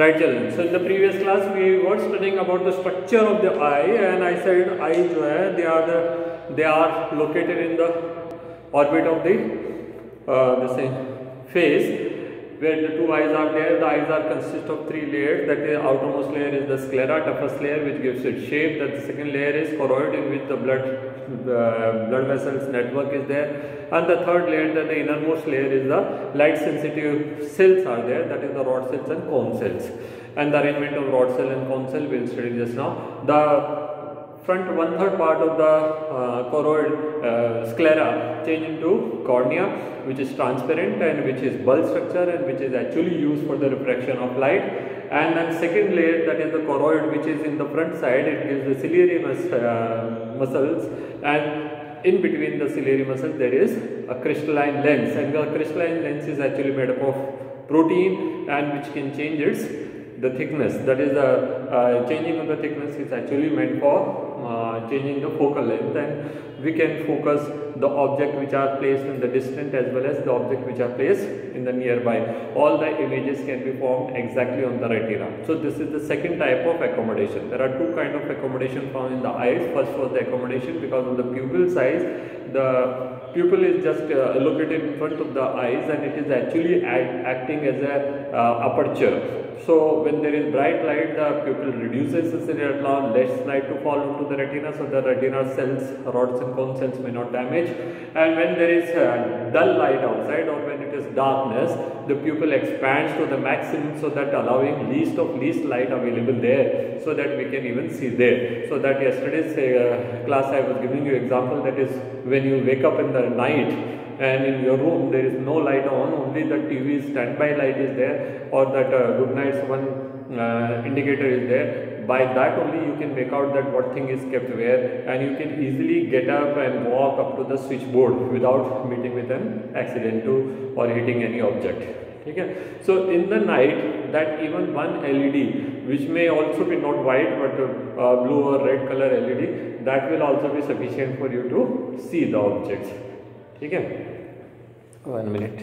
Right, children. So in the previous class we were studying about the structure of the eye, and I said eye जो है they are located in the orbit of the same face, where the two eyes are there. The eyes are consist of three layers. That is, outermost layer is the sclera, toughest layer, which gives it shape. That the second layer is choroid, in which the blood vessels network is there, and the third layer, that the innermost layer, is the light sensitive cells are there. That is the rod cells and cone cells. And the arrangement of rod cell and cone cell we'll study just now. The front 1/3 part of the choroid sclera change into cornea, which is transparent and which is bulb structure and which is actually used for the refraction of light. And then second layer, that is the choroid, which is in the front side. It gives the ciliary muscles, and in between the ciliary muscle there is a crystalline lens, and the crystalline lens is actually made up of protein and which can change its the thickness. That is the changing of the thickness is actually meant for changing the focal length, and we can focus the object which are placed in the distant as well as the object which are placed in the nearby. All the images can be formed exactly on the retina. So this is the second type of accommodation. There are two kinds of accommodation found in the eyes. First was the accommodation because of the pupil size. The pupil is just located in front of the eyes, and it is actually acting as a aperture. So when there is bright light, the pupil reduces the ciliary cloud, less light to fall into the retina, so the retina cells, rods and cone cells may not damage. And when there is dull light outside, or when it is darkness, the pupil expands to the maximum, so that allowing least light available there, so that we can even see there. So that yesterday's class I was giving you example, that is when you wake up in the night and in your room there is no light on, only the TV standby light is there, or that good night's one indicator is there. By that only you can make out that what thing is kept where, and you can easily get up and walk up to the switchboard without meeting with an accident or hitting any object. Okay. So in the night, that even one LED, which may also be not white but blue or red color LED, that will also be sufficient for you to see the objects. Okay. 1 minute.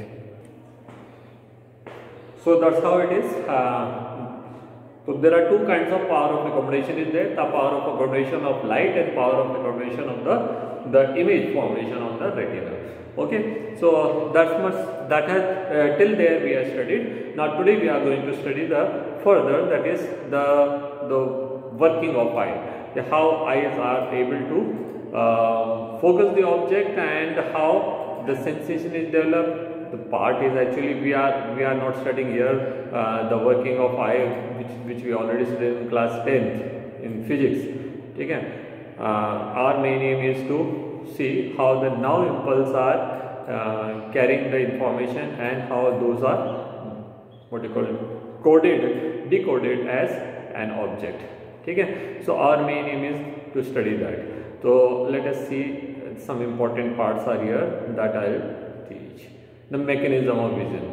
So that's how it is. So there are two kinds of power of accommodation is there. The power of accommodation of light and power of accommodation of the image formation of the retina. Okay. So that's much that has till there we have studied. Now today we are going to study the further, that is the working of eye. How eyes are able to focus the object and how the sensation is developed. The part is actually we are not studying here the working of eye, which we already studied in class 10th in physics. Okay. Our main aim is to see how the nerve impulse are carrying the information and how those are what you call decoded as an object. Okay. So our main aim is to study that. So let us see some important parts are here that I will teach. The mechanism of vision.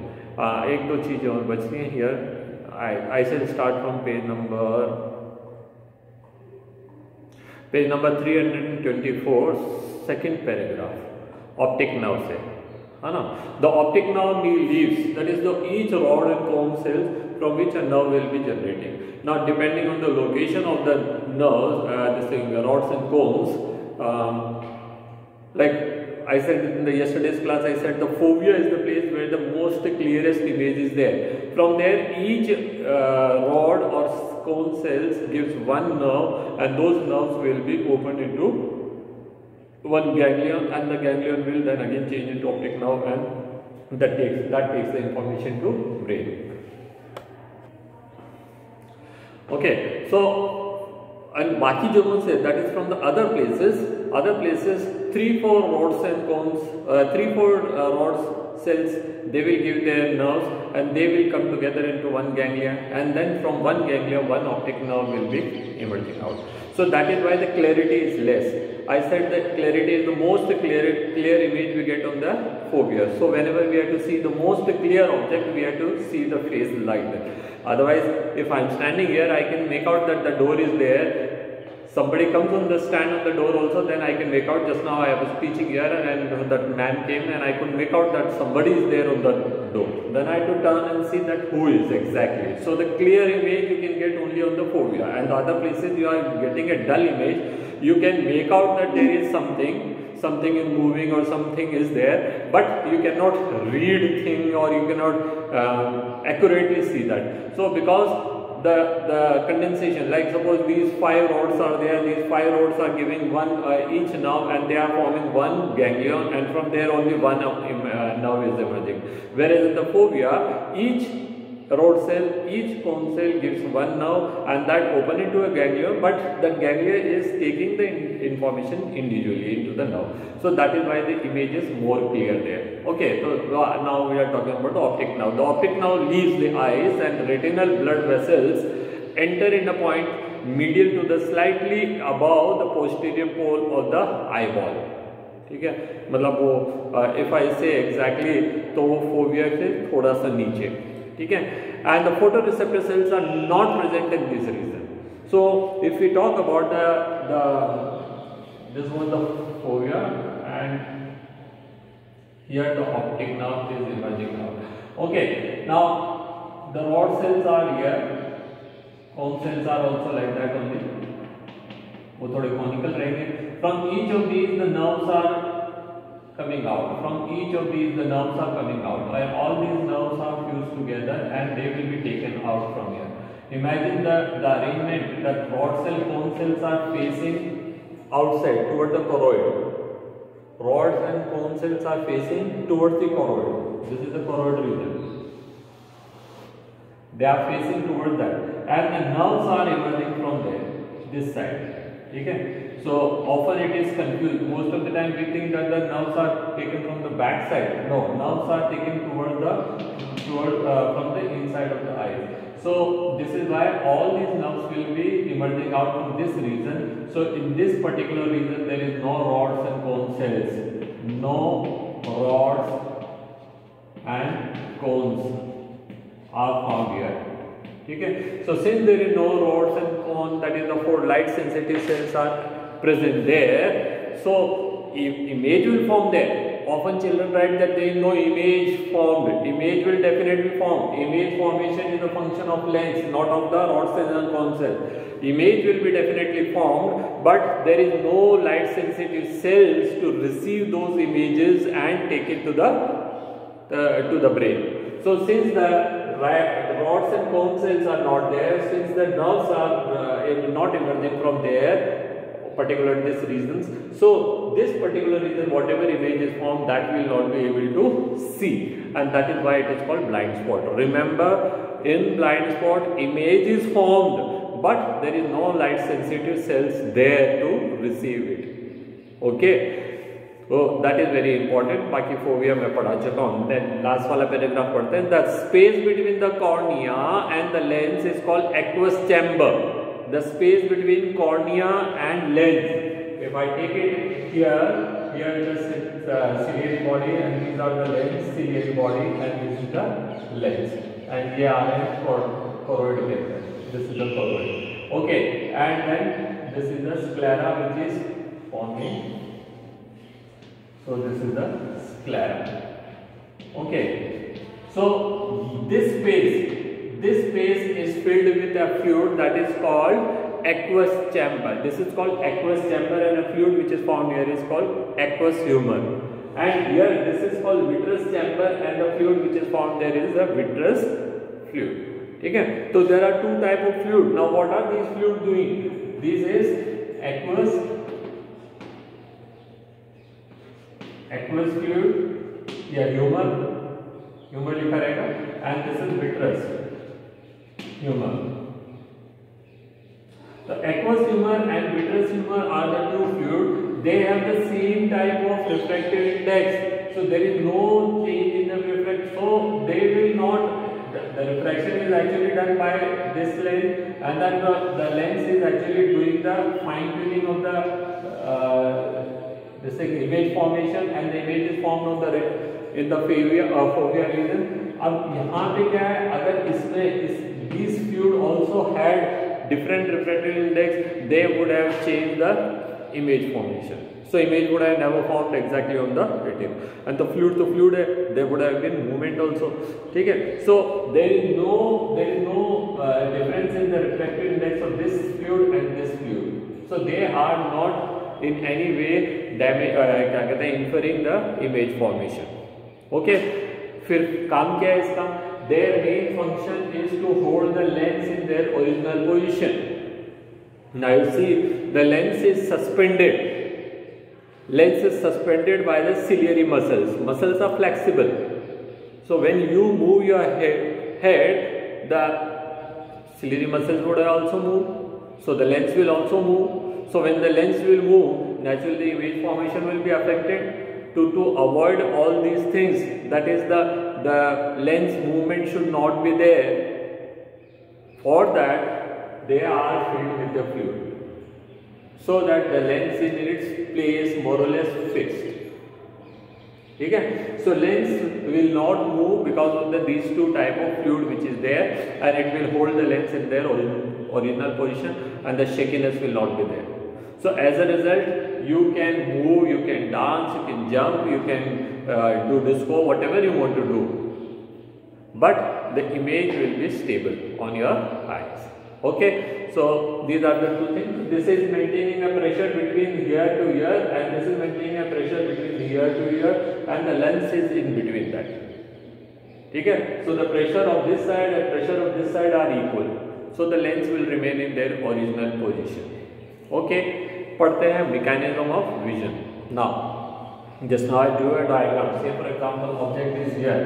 एक दो चीजें और बचती हैं here. I shall start from page number 324, second paragraph. Optic nerve से, है ना? The optic nerve leaves, that is the each rod and cone cells from which a nerve will be generating. Now depending on the location of the nerves, this thing, rods and cones, like I said in the yesterday's class, I said the fovea is the place where the most clearest image is there. From there, each rod or cone cells gives one nerve, and those nerves will be opened into one ganglion, and the ganglion will then again change into optic nerve, and that takes the information to brain. Okay, so and baki jo se, that is from the other places 3-4 rods and cones, 3-4 rods cells, they will give their nerves and they will come together into one ganglia, and then from one ganglia one optic nerve will be emerging out. So that is why the clarity is less. I said that clarity is the most clear image we get on the fovea. So whenever we have to see the most clear object, we have to see the face like that. Otherwise, if I am standing here, I can make out that the door is there. Somebody comes on the stand on the door also, then I can make out. Just now I was teaching here and that man came and I could make out that somebody is there on the door. Then I have to turn and see that who is exactly. So the clear image you can get only on the fovea, and the other places you are getting a dull image. You can make out that there is something is moving or something is there, but you cannot read thing, or you cannot accurately see that. So because the condensation, like suppose these 5 rods are there, these 5 rods are giving one each nerve, and they are forming one ganglion, and from there only one nerve is emerging. Whereas in the fovea, each rod cell, each cone cell gives one nerve, and that open into a ganglion, but the ganglia is taking the information individually into the nerve. So that is why the image is more clear there. Okay, so now we are talking about the optic nerve. The optic nerve leaves the eyes, and retinal blood vessels enter in a point medial to the slightly above the posterior pole of the eyeball. ठीक है, मतलब वो if I say exactly तो वो fovea से थोड़ा सा नीचे, ठीक है, and the photoreceptor cells are not present in this region. So if we talk about this was the fovea, and here the optic nerve is emerging now. Okay, now the rod cells are here, cone cells are also like that only, वो थोड़े conical रहेंगे. From each of these the nerves are coming out. From each of these the nerves are coming out, and all these nerves are fused together, and they will be taken out from here. Imagine the arrangement that rod cell, cone cells are facing outside toward the choroid. Rods and cone cells are facing towards the choroid. This is the choroid region. They are facing towards that, and the nerves are emerging from there, this side. Okay? So often it is confused. Most of the time we think that the nerves are taken from the back side. No, nerves are taken from the inside of the eye. So this is why all these nerves will be emerging out from this region. So in this particular region there is no rods and cone cells. No rods and cones are found here. Okay? So since there is no rods and cone, that is the 4 light sensitive cells are present there, so image will form there. Often children write that there is no image formed. Image will definitely form. Image formation is a function of lens, not of the rod cells and cone cells. Image will be definitely formed, but there is no light sensitive cells to receive those images and take it to the brain. So since the rods and cone cells are not there, since the nerves are not emerging from there, particular this reasons, so this particular reason, whatever image is formed, that will not be able to see, and that is why it is called blind spot. Remember, in blind spot image is formed, but there is no light sensitive cells there to receive it. Okay, so that is very important. बाकी fovea मैं पढ़ा चुका हूँ. Then last वाला paragraph पढ़ते हैं. The space between the cornea and the lens is called aqueous chamber. The space between cornea and lens. If I take it here is the ciliary body, and these are the lens, ciliary body, and this is the lens. And here are choroid here. This is the choroid. Okay, and then this is the sclera which is forming. So this is the sclera. Okay. So this space is filled with a fluid that is called aqueous chamber. This is called aqueous chamber, and a fluid which is found here is called aqueous humor. And here this is called vitreous chamber, and the fluid which is found there is a vitreous fluid. Okay? So there are 2 types of fluid. Now what are these fluids doing? This is aqueous fluid, yeah, humor लिखा रहेगा, and this is vitreous humor. The aqueous humor and vitreous humor are the 2 fluids. They have the same type of refractive index, so there is no change in the refraction. So they will not. The refraction is actually done by this lens, and then the lens is actually doing the fine tuning of the this image formation, and the image is formed on in the fovea region. अब यहाँ पे क्या है, अगर इसमें these fluid also had different refractive index, they would have changed the image formation. So image would have never formed exactly on the retina. And the fluid to fluid, there would have been movement also. Okay. So there is no difference in the refractive index of this fluid and this fluid. So they are not in any way inferring the image formation. Okay. फिर काम क्या है इसका? Their main function is to hold the lens in their original position. Now you see the lens is suspended. Lens is suspended by the ciliary muscles. Muscles are flexible. So when you move your head, the ciliary muscles would also move. So the lens will also move. So when the lens will move, naturally the image formation will be affected. To avoid all these things, that is the lens movement should not be there. For that, they are filled with the fluid, so that the lens is in its place more or less fixed. Okay? So lens will not move because of these two type of fluid which is there, and it will hold the lens in their original position, and the shakiness will not be there. So as a result, you can move, you can dance, you can jump, you can do disco, whatever you want to do, but the image will be stable on your eyes. Okay, so these are the two things. This is maintaining a pressure between here to here, and this is maintaining a pressure between here to here, and the lens is in between that. Okay, so the pressure of this side and pressure of this side are equal, so the lens will remain in their original position. Okay, पढ़ते हैं mechanism of vision. Now, just now I drew a diagram. Say for example, object is here.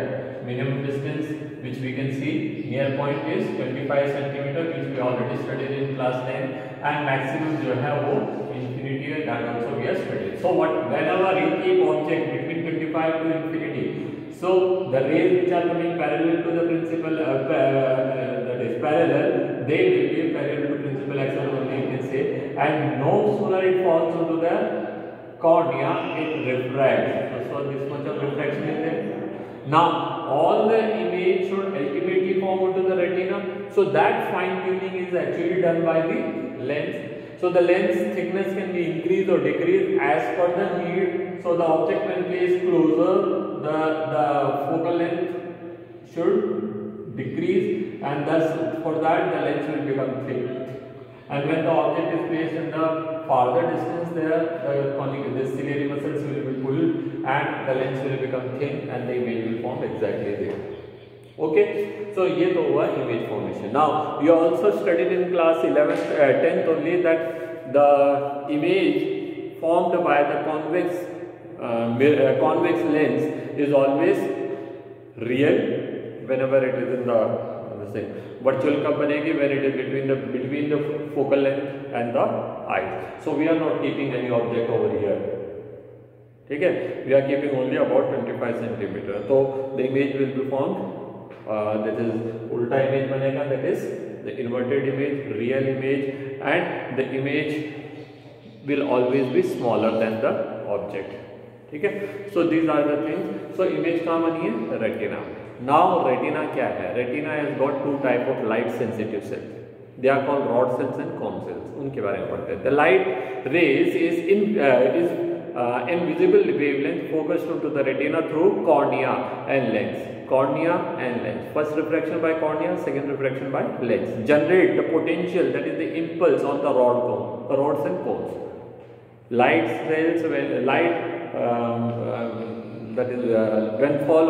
Minimum distance which we can see near point is 25 centimeter, which we already studied in class 10, and maximum जो है वो infinity है, that also we have studied. So whenever you keep object between 25 to infinity, so the rays which are coming parallel to the principal that is parallel, they will be parallel to principal axis only, you can say, and no sooner it falls into the cornea, it refracts. So this much of refraction is there. Now all the image should ultimately form into the retina. So that fine tuning is actually done by the lens. So the lens thickness can be increased or decreased as per the need. So the object when placed closer, the focal length should decrease, and thus for that the lens will become thick. And when the object is placed in the farther distance, the ciliary muscles will be pulled and the lens will become thin and the image will form exactly there. Okay, so ये तो हुआ image formation. Now you also studied in class 11th, 10th only that the image formed by the convex lens is always real whenever it is in the same. Virtual कब बनेगी? When it is between the focal length and the eyes. So we are not keeping any object over here. ठीक है? We are keeping only about 25 centimeter. So the image will be formed. That is उल्टा image बनेगा. That is the inverted image, real image, and the image will always be smaller than the object. ठीक है? So these are the things. So image कहाँ बनी है? Retina. Now retina क्या है? Retina has got two type of light sensitive cells. They are called rod cells and cone cells. उनके बारे में पढ़ते हैं. The light rays is invisible wavelength focused onto the retina through cornea and lens. Cornea and lens. First refraction by cornea, second refraction by lens. Generate the potential, that is the impulse on the rods and cones. Light cells when fall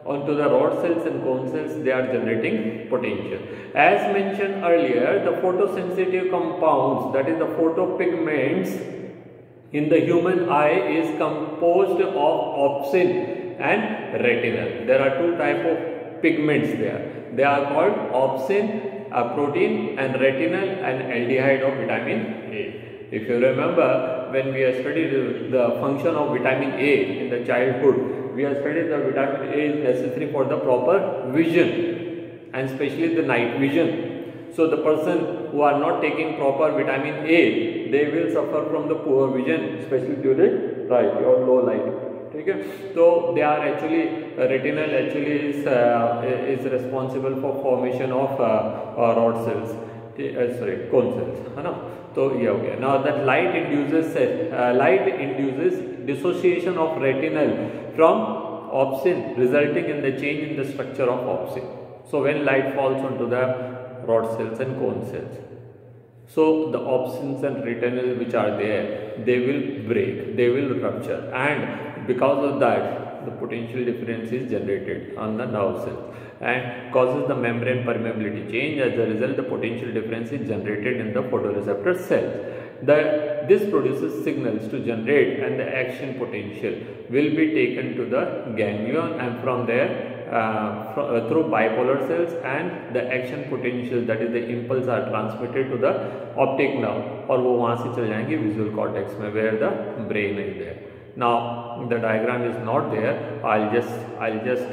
onto the rod cells and cone cells, they are generating potential. As mentioned earlier, the photosensitive compounds, that is the photopigments in the human eye, is composed of opsin and retinal. There are two type of pigments there. They are called opsin, a protein, and retinal, and aldehyde of vitamin A. If you remember, when we have studied the function of vitamin A in the childhood, we have studied that vitamin A is necessary for the proper vision, and especially the night vision. So the person who are not taking proper vitamin A, they will suffer from the poor vision, especially during night or low light. Okay? So they are actually retinal actually is responsible for formation of rod cells. Sorry cone cells, है ना। तो ये हो गया। Now that light induces dissociation of retinal from opsin, resulting in the change in the structure of opsin. So when light falls onto the rod cells and cone cells, so the opsins and retinal which are there, they will break, they will rupture, and because of that the potential difference is generated on the nerve cells and causes the membrane permeability change. As a result, the potential difference is generated in the photoreceptor cells. This produces signals to generate, and the action potential will be taken to the ganglion, and from there through bipolar cells, and the action potential, that is the impulse, are transmitted to the optic nerve, और वो वहाँ से चल जाएंगे visual cortex में, where the brain is there. Now the diagram is not there. I'll just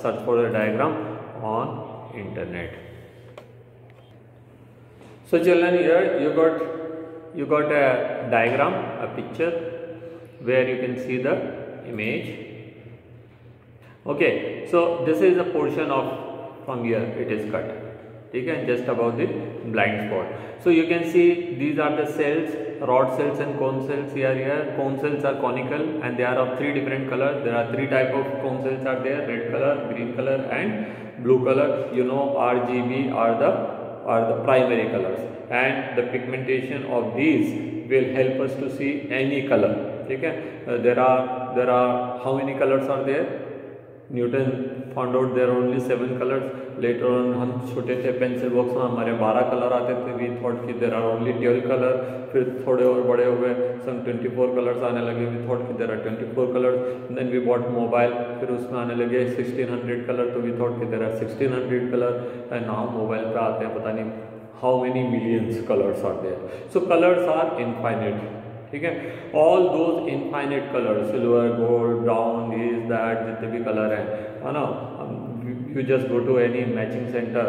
search for the diagram on internet. So children, here you got a diagram, a picture, where you can see the image. Okay, so this is a portion of, from here it is cut, okay, just above the blind spot. So you can see these are the cells, rod cells and cone cells. Here cone cells are conical and they are of 3 different colors. There are 3 type of cone cells are there: red color, green color and blue color. You know, RGB are the primary colors, and the pigmentation of these will help us to see any color. Okay, there are how many colors are there? Newton found out there are only 7 colors. Later on हम छोटे थे pencil box में हमारे 12 colour आते थे. We thought कि there are only 12 color. फिर थोड़े और बड़े हो गए, some 24 colors आने लगे. We thought कि there are 24 colors. Then we bought mobile, फिर उसमें आने लगे 1600 color. तो we thought कि there are 1600 color. And now mobile पे आते हैं पता नहीं how many millions colors are there. So colors are infinite. ठीक है, all those infinite colors, silver, gold, brown, this, that, जितने भी कलर हैं, है ना. You just go to any matching center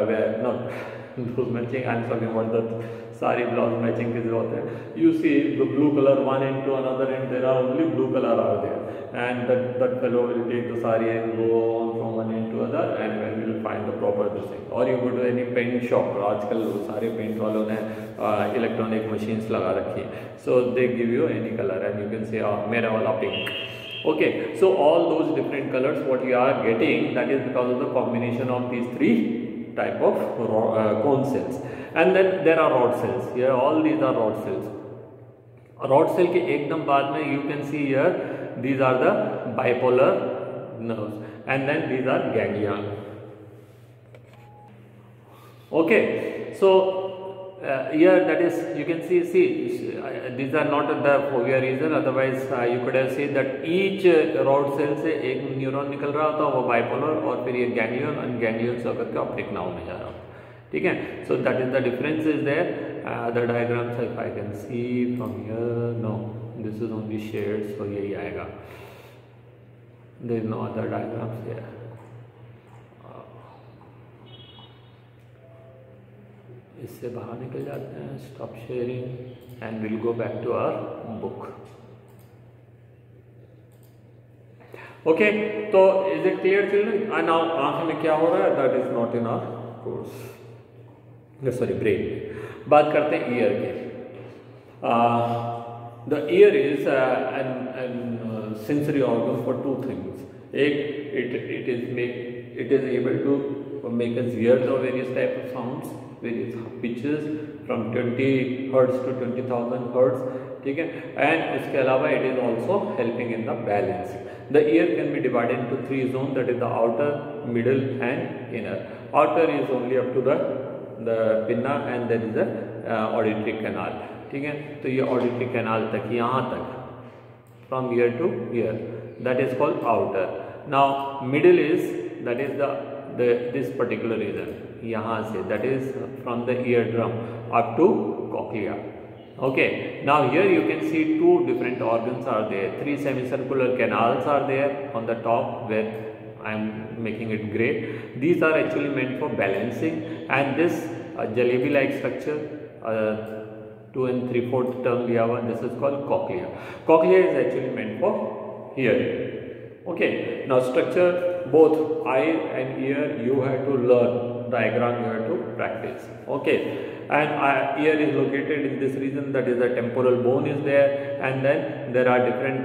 where not those matching, I'm talking about the sari blouse matching के जो होते हैं. You see the blue color one end to another end, there are only blue color are there, and that fellow will take the sari and go on from one end to other, and when we will find the proper thing. Or you go to any paint shop. आजकल सारे paint वालों ने electronic machines लगा रखी है. So they give you any color and you can say मेरा वाला pink. Okay, so all those different colors what you are getting, that is because of the combination of these 3 type of cone cells. And then there are rod cells. Here all these are rod cells. Rod cell के एकदम बाद में you can see here these are the bipolar nerves, and then these are ganglia. Okay, so here that is you can see these are not the fovea region. Otherwise you could have said that each rod cell से एक neuron निकल रहा होता, वो bipolar, और फिर ये ganglion, और गैंग्लियन से होकर के ऑप्टिक नर्व में जा रहा होता. ठीक है, so that is the difference is there. The diagrams if I can see from here, no, this is only shades, so यही आएगा. There is no other diagrams here. इससे बाहर निकल जाते हैं. Stop sharing and will go back to our book. Okay, तो is it clear children? Now आंख में क्या हो रहा है, that is not in our course. Sorry, brain. बात करते हैं ईयर के. The ear is an sensory organ for 2 things. एक, it is able to make us hear the various type of sounds, various pitches from 20 hertz to 20,000 hertz. ठीक है, and इसके अलावा it is also helping in the balance. The ear can be divided into 3 zones, that is the outer, middle and inner. Outer is only up to the pinna, and there is a auditory canal. ठीक है, तो ये auditory canal तक, यहाँ तक, from ear to ear, that is called outer. Now middle is, that is this particular region, यहाँ से, that is from the eardrum up to cochlea. Okay, now here you can see 2 different organs are there. 3 semicircular canals are there on the top, where I am making it gray. These are actually meant for balancing, and this jalebi like structure, 2 3/4 term लिया हुआ, this is called cochlea. Cochlea is actually meant for hearing. Okay, now structure both eye and ear you have to learn, diagram you have to practice. Okay, and ear is located in this region, that is the temporal bone is there, and then there are different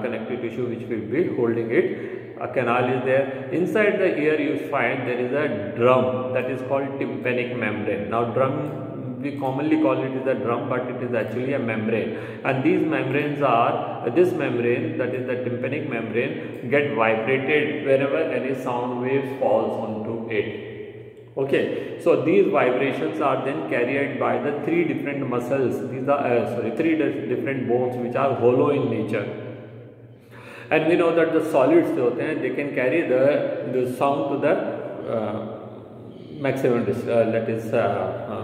connective tissue which will be holding it. A canal is there. Inside the ear you find there is a drum that is called tympanic membrane. Now drum, we commonly call it is a drum, but it is actually a membrane, and these membranes are, this membrane, that is the tympanic membrane, get vibrated wherever any sound waves falls onto it. Okay, so these vibrations are then carried by the three different muscles. These are three different bones which are hollow in nature. And we know that the solids they can carry the sound to the maximum that is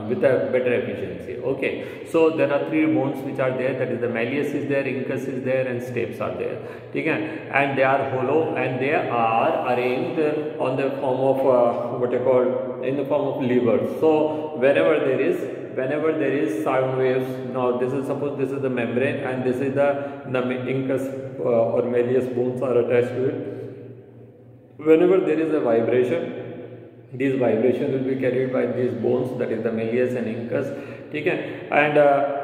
with a better efficiency. Okay, so there are three bones which are there, that is the malleus is there, incus is there, and stapes are there. Okay, and they are hollow and they are arranged on the form of what you call, in the form of levers. So whenever there is sound waves, now this is, suppose this is the membrane and this is the incus or malleus bones are attached to it. Whenever there is a vibration, these vibrations will be carried by these bones, that is the malleus and incus. Okay, and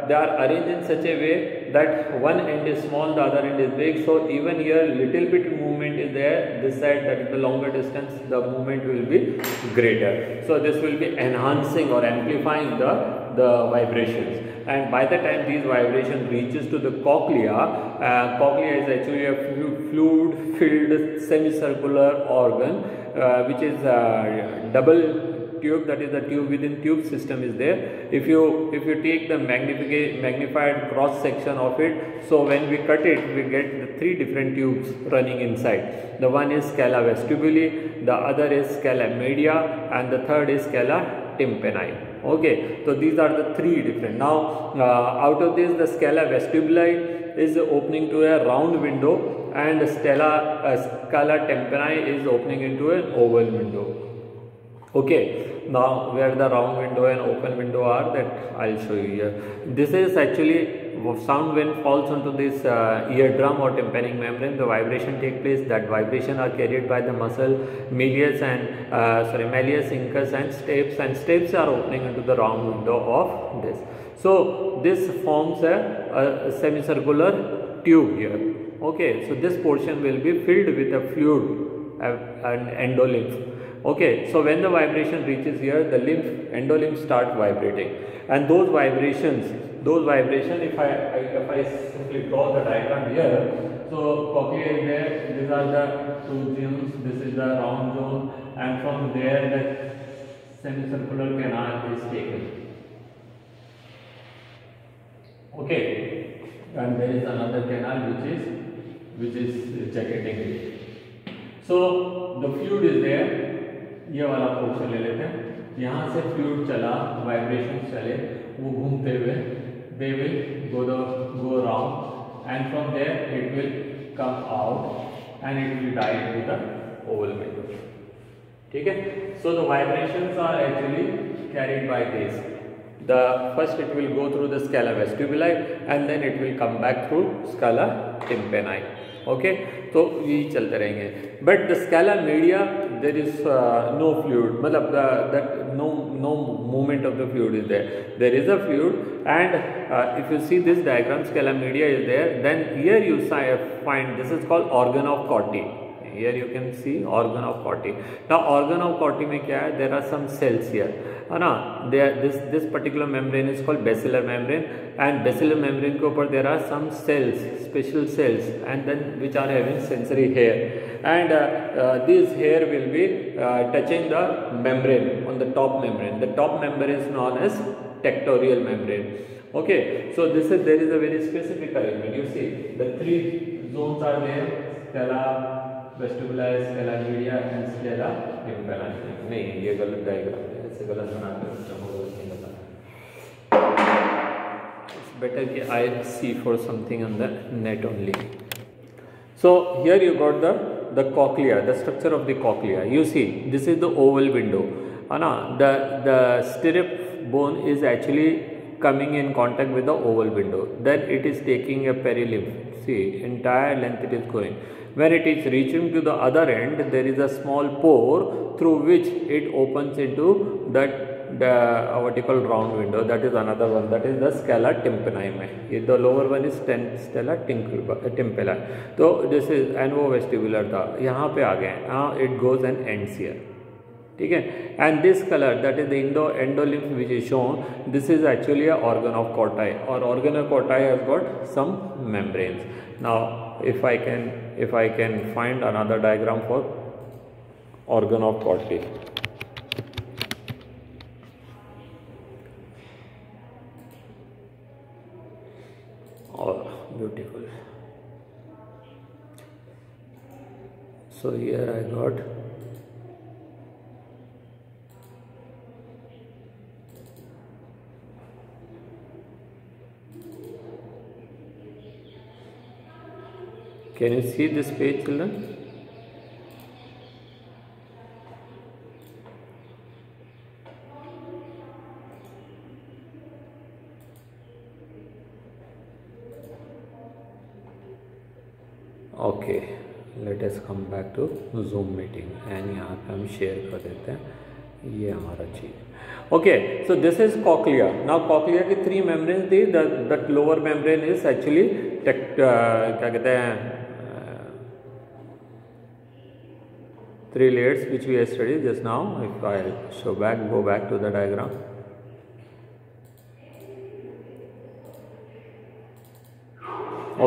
they are arranged in such a way that one end is small, the other end is big. So even here little bit movement is there, this side, that is the longer distance, the movement will be greater. So this will be enhancing or amplifying the vibrations. And by the time these vibration reaches to the cochlea, cochlea is actually a fluid filled semicircular organ which is double tube, that is the tube within tube system is there. If you take the magnified cross section of it, so when we cut it, we get the three different tubes running inside. The one is scala vestibuli, the other is scala media, and the third is scala tympani. Okay, so these are the three different. Now out of this, the scala vestibuli is opening to a round window, and scala tympani is opening into an oval window. Okay, now where the round window and open window are, that I'll show you here. This is actually sound when falls onto this eardrum or tympanic membrane, the vibration take place. That vibration are carried by the muscle malleus and malleus, incus, and stapes are opening into the round window of this. So this forms a semicircular tube here. Okay, so this portion will be filled with a fluid and endolymph. Okay, so when the vibration reaches here, the endolymph start vibrating, and those vibrations, if I simply draw the diagram here, so cochlea is there, these are the two zones, this is the round zone, and from there the semicircular canal is taken. Okay, and there is another canal which is jacketing it. So the fluid is there. ये वाला portion ले लेते हैं, यहाँ से fluid चला, vibration चले, वो घूमते हुए they will go around, and from there it will come out and it will die into the oval window. ठीक है, so the vibrations are actually carried by this. The first it will go through the scala vestibuli and then it will come back through scala tympani. Okay, तो ये चलते रहेंगे. But the scala media, there is no fluid, मतलब that no movement of the fluid is there. There is a fluid, and if you see this diagram, scala media is there. Then here you find, this is called organ of Corti. Here you can see organ of Corti. Now organ of Corti में क्या है? There are some cells here. है ना? This particular membrane is called basilar membrane, and basilar membrane के ऊपर there are some cells, special cells, and then which are having sensory hair, and these hair will be touching the membrane on the top membrane. The top membrane is known as tectorial membrane. Okay, so there is a very specific arrangement. You see the three zones are there: scala vestibuli, scala media, and scala tympani. नहीं, ये गलत diagram है, ऐसे गलत बनाते हैं. It's better कि I see for something on the net only. So here you got the cochlea, the structure of the cochlea. You see, this is the oval window. The stirrup bone is actually coming in contact with the oval window. Then it is taking a perilymph. See, entire length it is going. When it is reaching to the other end, there is a small pore through which it opens into that vertical round window. That is another one. That is the scala tympani. The lower one is stella tympani. So this is anovestibular था. यहाँ पे आ गए. Now it goes and ends here. ठीक है. And this color, that is the endolymph which is shown. This is actually a organ of Corti, or organ of Corti has got some membranes. Now if I can find another diagram for organ of Corti. Oh, beautiful. So here I got can you see this page, children? Okay, let us come back to zoom meeting एंड यहाँ पे हम share कर देते हैं ये हमारा चीज़. Okay, so this is cochlea. Now cochlea की 3 मेम्ब्रेन थी. The lower membrane is actually क्या कहते हैं 3 layers which we have studied just now. If I go back to the diagram.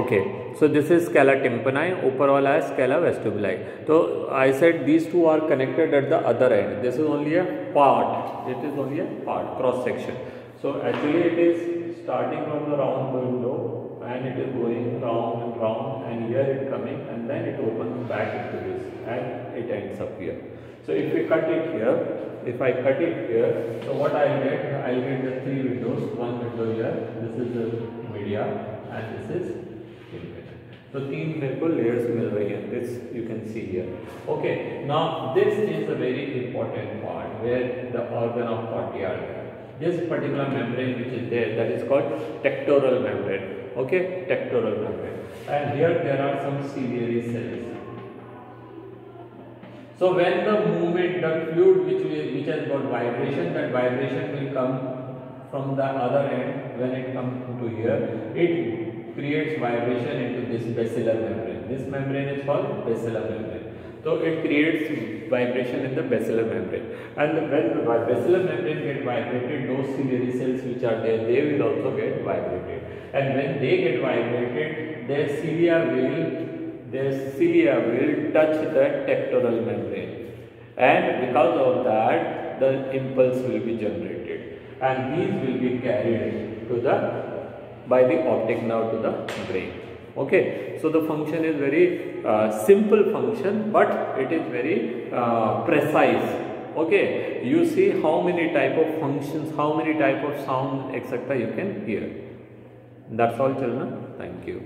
Okay, so this is scala tympani, ऊपर वाला है scala vestibuli. So I said these two are connected at the other end. This is only a part. It is only a part, cross section. So actually it is starting from the round window and it is going round and round, and here it coming, and then it opens back into this and it ends up here. So if we cut it here, if I cut it here, so what I'll get the 3 windows. One window here, this is the media, and this is tympani. So 3 मेरे को layers मिल रही है. This you can see here. Okay, now this is a very important part where the organ of Corti are there. This particular membrane which is there, that is called tectoral membrane. Okay, tectoral membrane, and here there are some ciliary cells. So when the movement, the fluid which has got vibration, that vibration will come from the other end. When it comes to here, it creates vibration into this basilar membrane. This membrane is called basilar membrane. So it creates vibration in the basilar membrane, and when the basilar membrane get vibrated, those ciliary cells which are there, they will also get vibrated, and when they get vibrated, their cilia will touch the tectoral membrane, and because of that the impulse will be generated, and these will be carried to by the optic nerve to the brain. Okay, so the function is very simple function, but it is very precise. Okay, you see how many type of functions, how many type of sound etc. you can hear. That's all, children. Thank you.